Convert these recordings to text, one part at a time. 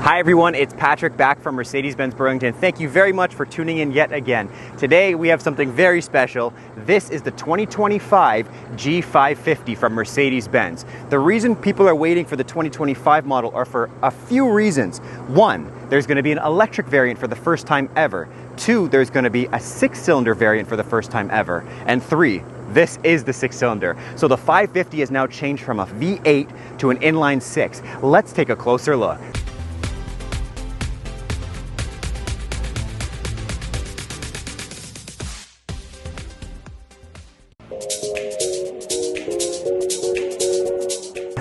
Hi everyone, it's Patrick back from Mercedes-Benz Burlington. Thank you very much for tuning in yet again. Today we have something very special. This is the 2025 G550 from Mercedes-Benz. The reason people are waiting for the 2025 model are for a few reasons. One, there's going to be an electric variant for the first time ever. Two, there's going to be a 6-cylinder variant for the first time ever. And three, this is the 6-cylinder. So the 550 has now changed from a V8 to an inline 6. Let's take a closer look.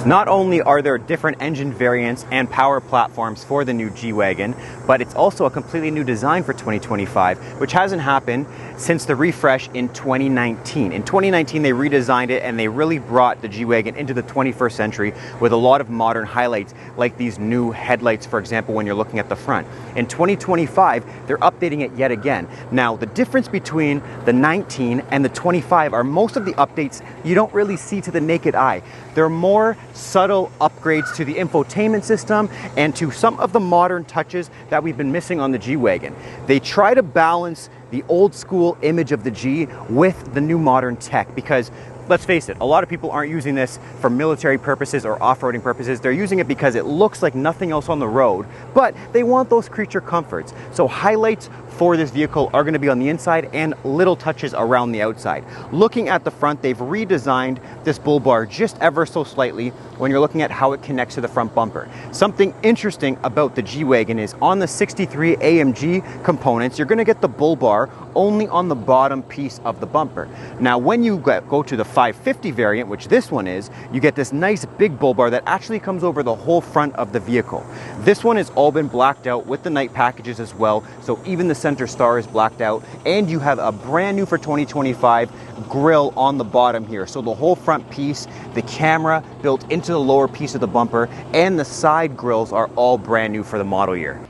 Not only are there different engine variants and power platforms for the new G-Wagon, but it's also a completely new design for 2025, which hasn't happened since the refresh in 2019. In 2019, they redesigned it and they really brought the G-Wagon into the 21st century with a lot of modern highlights, like these new headlights, for example, when you're looking at the front. In 2025, they're updating it yet again. Now, the difference between the 19 and the 25 are most of the updates you don't really see to the naked eye. They're more subtle upgrades to the infotainment system and to some of the modern touches that we've been missing on the G-Wagon. They try to balance the old school image of the G with the new modern tech because, let's face it, a lot of people aren't using this for military purposes or off-roading purposes. They're using it because it looks like nothing else on the road, but they want those creature comforts. So highlights for this vehicle are going to be on the inside and little touches around the outside. Looking at the front, they've redesigned this bull bar just ever so slightly when you're looking at how it connects to the front bumper. Something interesting about the G-Wagon is on the 63 AMG components, you're going to get the bull bar only on the bottom piece of the bumper. Now, when you go to the 550 variant, which this one is, you get this nice big bull bar that actually comes over the whole front of the vehicle. This one has all been blacked out with the night packages as well, so even the center star is blacked out, and you have a brand new for 2025 grille on the bottom here. So the whole front piece, the camera built into the lower piece of the bumper, and the side grills are all brand new for the model year.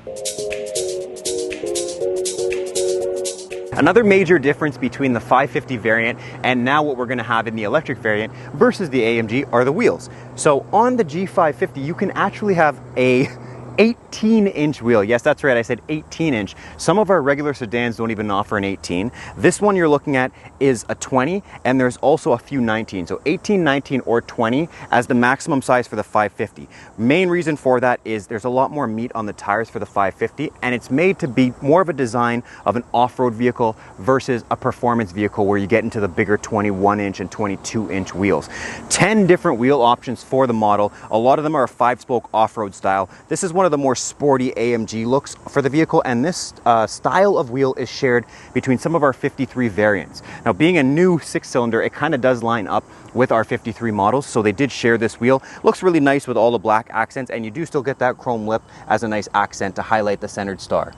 Another major difference between the 550 variant and now what we're going to have in the electric variant versus the AMG are the wheels. So on the G550, you can actually have a 18-inch wheel. Yes, that's right, I said 18-inch. Some of our regular sedans don't even offer an 18. This one you're looking at is a 20, and there's also a few 19. So 18, 19, or 20 as the maximum size for the 550. Main reason for that is there's a lot more meat on the tires for the 550, and it's made to be more of a design of an off-road vehicle versus a performance vehicle where you get into the bigger 21-inch and 22-inch wheels. 10 different wheel options for the model. A lot of them are a 5-spoke off-road style. This is one of the more sporty AMG looks for the vehicle, and this style of wheel is shared between some of our 53 variants. Now, being a new 6-cylinder, it kind of does line up with our 53 models, so they did share this wheel. Looks really nice with all the black accents, and you do still get that chrome lip as a nice accent to highlight the centered star.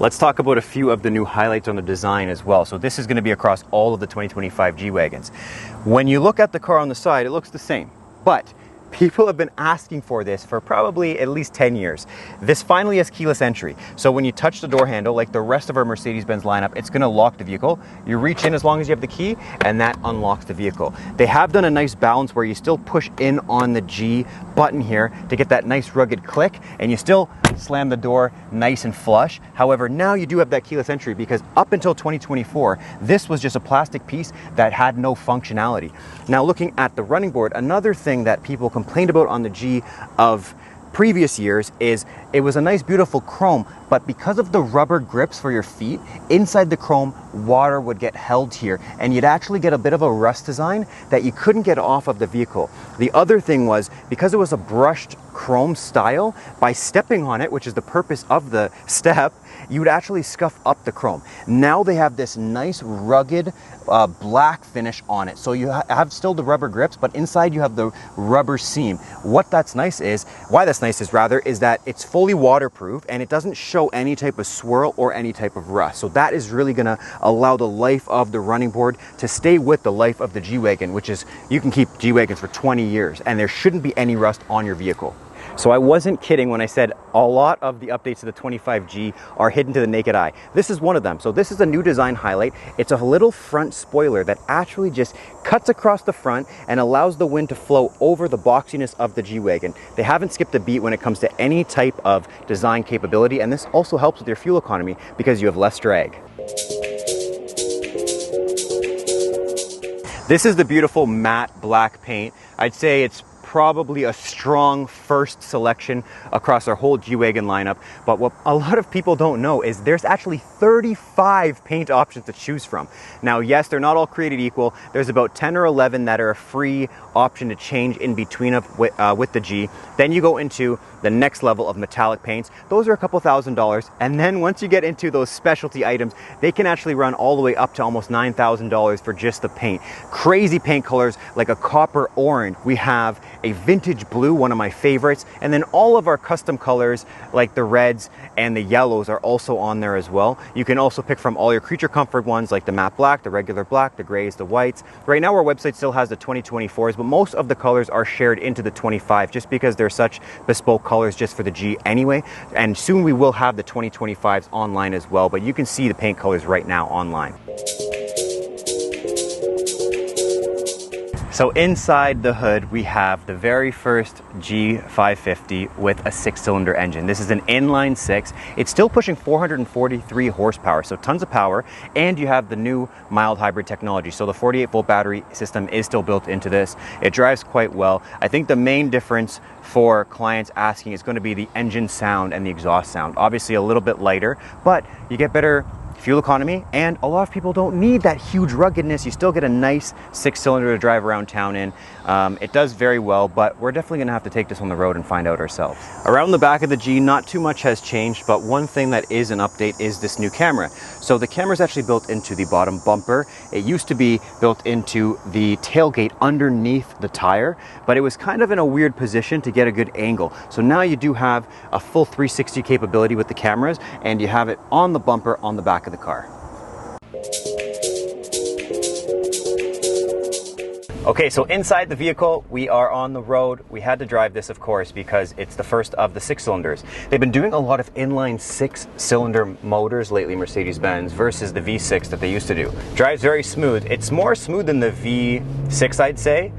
Let's talk about a few of the new highlights on the design as well. So this is going to be across all of the 2025 G-Wagons. When you look at the car on the side, it looks the same. But people have been asking for this for probably at least 10 years. This finally has keyless entry. So when you touch the door handle, like the rest of our Mercedes-Benz lineup, it's going to lock the vehicle. You reach in as long as you have the key, and that unlocks the vehicle. They have done a nice balance where you still push in on the G button here to get that nice rugged click, and you still slam the door nice and flush. However, now you do have that keyless entry because up until 2024, this was just a plastic piece that had no functionality. Now, looking at the running board, another thing that people complained about on the G of previous years is it was a nice beautiful chrome, but because of the rubber grips for your feet, inside the chrome, water would get held here, and you'd actually get a bit of a rust design that you couldn't get off of the vehicle. The other thing was, because it was a brushed chrome style, by stepping on it, which is the purpose of the step, you would actually scuff up the chrome. Now they have this nice rugged black finish on it. So you have still the rubber grips, but inside you have the rubber seam. Why that's nice is that it's fully waterproof and it doesn't show any type of swirl or any type of rust. So that is really gonna allow the life of the running board to stay with the life of the G-Wagon, which is, you can keep G-Wagons for 20 years and there shouldn't be any rust on your vehicle. So I wasn't kidding when I said a lot of the updates to the 25G are hidden to the naked eye. This is one of them. So this is a new design highlight. It's a little front spoiler that actually just cuts across the front and allows the wind to flow over the boxiness of the G-Wagon. They haven't skipped a beat when it comes to any type of design capability, and this also helps with your fuel economy because you have less drag. This is the beautiful matte black paint. I'd say it's probably a strong first selection across our whole G-Wagon lineup, but what a lot of people don't know is there's actually 35 paint options to choose from. Now, yes, they're not all created equal. There's about 10 or 11 that are a free option to change in between with the G. Then you go into the next level of metallic paints. Those are a couple $1,000s, and then once you get into those specialty items, they can actually run all the way up to almost $9,000 for just the paint. Crazy paint colors like a copper orange. We have a vintage blue, one of my favorites, and then all of our custom colors like the reds and the yellows are also on there as well. You can also pick from all your creature comfort ones like the matte black, the regular black, the grays, the whites. Right now our website still has the 2024s, but most of the colors are shared into the 25 just because they're such bespoke colors just for the G anyway. And soon we will have the 2025s online as well, but you can see the paint colors right now online. So inside the hood, we have the very first G550 with a 6-cylinder engine. This is an inline 6. It's still pushing 443 horsepower, so tons of power, and you have the new mild hybrid technology. So the 48-volt battery system is still built into this. It drives quite well. I think the main difference for clients asking is going to be the engine sound and the exhaust sound. Obviously a little bit lighter, but you get better fuel economy, and a lot of people don't need that huge ruggedness. You still get a nice 6-cylinder to drive around town in. It does very well, but we're definitely going to have to take this on the road and find out ourselves. Around the back of the G, not too much has changed, but one thing that is an update is this new camera. So the camera is actually built into the bottom bumper. It used to be built into the tailgate underneath the tire, but it was kind of in a weird position to get a good angle. So now you do have a full 360 capability with the cameras, and you have it on the bumper on the back of the car. Okay, so inside the vehicle, we are on the road. We had to drive this, of course, because it's the first of the 6-cylinders. They've been doing a lot of inline 6-cylinder motors lately, Mercedes-Benz, versus the V6 that they used to do. Drives very smooth. It's more smooth than the V6, I'd say,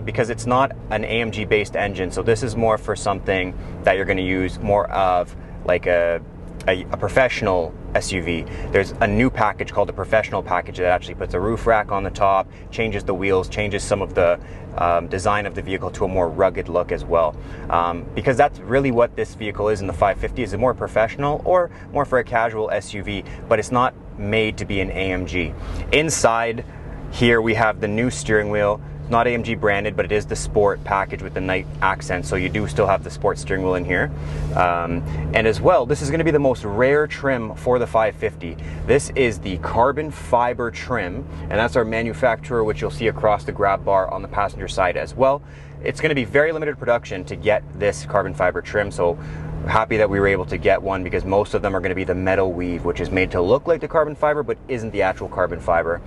because it's not an AMG-based engine. So this is more for something that you're going to use more of like a professional SUV. There's a new package called the Professional package that actually puts a roof rack on the top, changes the wheels, changes some of the design of the vehicle to a more rugged look as well. Because that's really what this vehicle is in the 550, is it more professional or more for a casual SUV, but it's not made to be an AMG. Inside here we have the new steering wheel. Not AMG branded, but it is the Sport package with the night accent, so you do still have the Sport steering wheel in here. And as well, this is going to be the most rare trim for the 550. This is the carbon fiber trim, and that's our manufacturer, which you'll see across the grab bar on the passenger side as well. It's going to be very limited production to get this carbon fiber trim, so happy that we were able to get one, because most of them are going to be the metal weave, which is made to look like the carbon fiber but isn't the actual carbon fiber.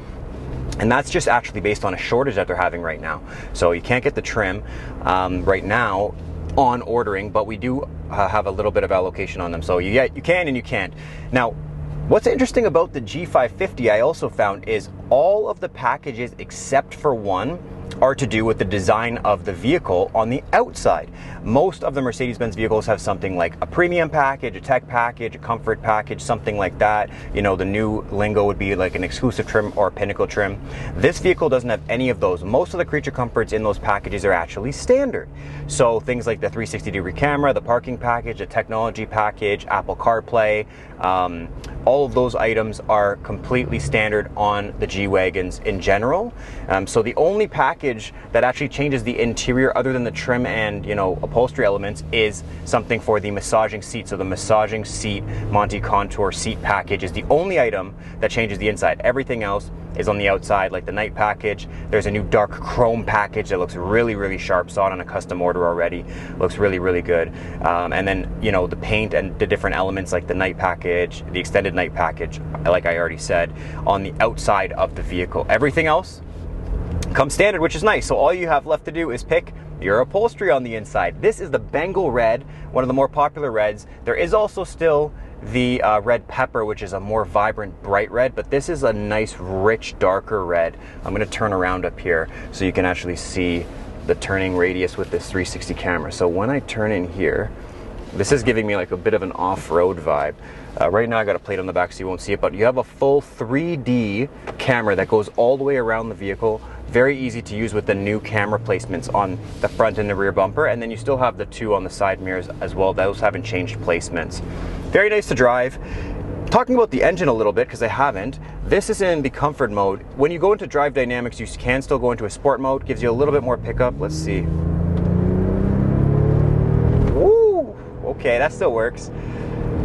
And that's just actually based on a shortage that they're having right now. So you can't get the trim right now on ordering, but we do have a little bit of allocation on them. So you can and you can't. Now, what's interesting about the G550 I also found is all of the packages except for one are to do with the design of the vehicle on the outside. Most of the Mercedes-Benz vehicles have something like a premium package, a tech package, a comfort package, something like that. You know, the new lingo would be like an exclusive trim or a pinnacle trim. This vehicle doesn't have any of those. Most of the creature comforts in those packages are actually standard. So things like the 360-degree camera, the parking package, the technology package, Apple CarPlay, all of those items are completely standard on the G-Wagons in general. So the only package that actually changes the interior other than the trim and, you know, upholstery elements is something for the massaging seat. So the massaging seat Monty Contour seat package is the only item that changes the inside. Everything else is on the outside, like the night package. There's a new dark chrome package that looks really, really sharp. Saw it on a custom order already. Looks really, really good. And then, you know, the paint and the different elements like the night package, the extended night package, like I already said, on the outside of the vehicle. Everything else comes standard, which is nice. So all you have left to do is pick your upholstery on the inside. This is the Bengal Red, one of the more popular reds. There is also still the red pepper, which is a more vibrant bright red, but this is a nice rich darker red. I'm going to turn around up here so you can actually see the turning radius with this 360 camera. So when I turn in here, this is giving me like a bit of an off-road vibe. Right now I got a plate on the back so you won't see it, but you have a full 3D camera that goes all the way around the vehicle. Very easy to use with the new camera placements on the front and the rear bumper, and then you still have the two on the side mirrors as well. Those haven't changed placements. Very nice to drive. Talking about the engine a little bit, because I haven't, this is in the comfort mode. When you go into drive dynamics, you can still go into a sport mode. Gives you a little bit more pickup. Let's see. Woo! Okay, that still works.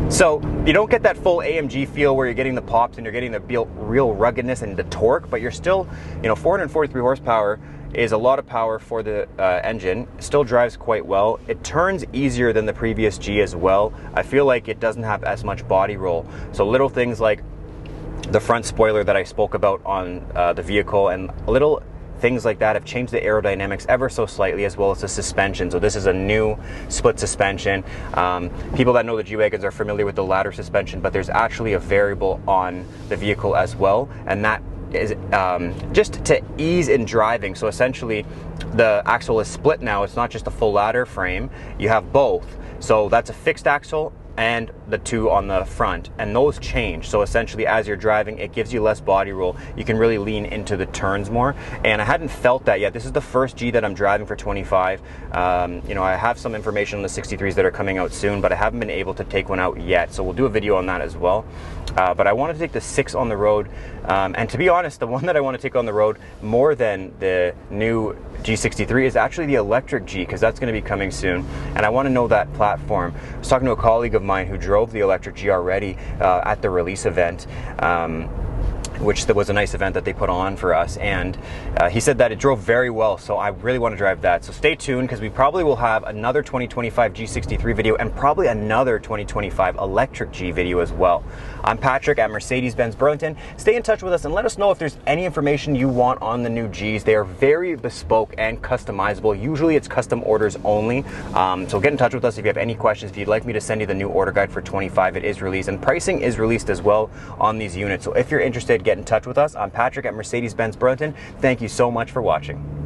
So you don't get that full AMG feel where you're getting the pops and you're getting the real ruggedness and the torque, but you're still, 443 horsepower is a lot of power for the engine. It still drives quite well. It turns easier than the previous G as well. I feel like it doesn't have as much body roll. So little things like the front spoiler that I spoke about on the vehicle and little things like that have changed the aerodynamics ever so slightly, as well as the suspension. So this is a new split suspension. People that know the G-Wagons are familiar with the ladder suspension, but there's actually a variable on the vehicle as well, and that is just to ease in driving. So essentially the axle is split now. It's not just a full ladder frame, you have both. So that's a fixed axle and the two on the front, and those change. So essentially as you're driving, it gives you less body roll. You can really lean into the turns more, and I hadn't felt that yet. This is the first G that I'm driving for 25. I have some information on the 63s that are coming out soon, but I haven't been able to take one out yet, so we'll do a video on that as well. But I wanted to take the 6 on the road, and to be honest, the one that I want to take on the road more than the new G63 is actually the electric G, because that's going to be coming soon, and I want to know that platform. I was talking to a colleague of mine who drove the electric G already at the release event, which was a nice event that they put on for us, and he said that it drove very well, so I really want to drive that. So stay tuned, because we probably will have another 2025 G63 video and probably another 2025 electric G video as well. I'm Patrick at Mercedes-Benz Burlington. Stay in touch with us and let us know if there's any information you want on the new Gs. They are very bespoke and customizable. Usually it's custom orders only, so get in touch with us if you have any questions. If you'd like me to send you the new order guide for 25, it is released, and pricing is released as well on these units. So if you're interested, get in touch with us. I'm Patrick at Mercedes-Benz Burlington. Thank you so much for watching.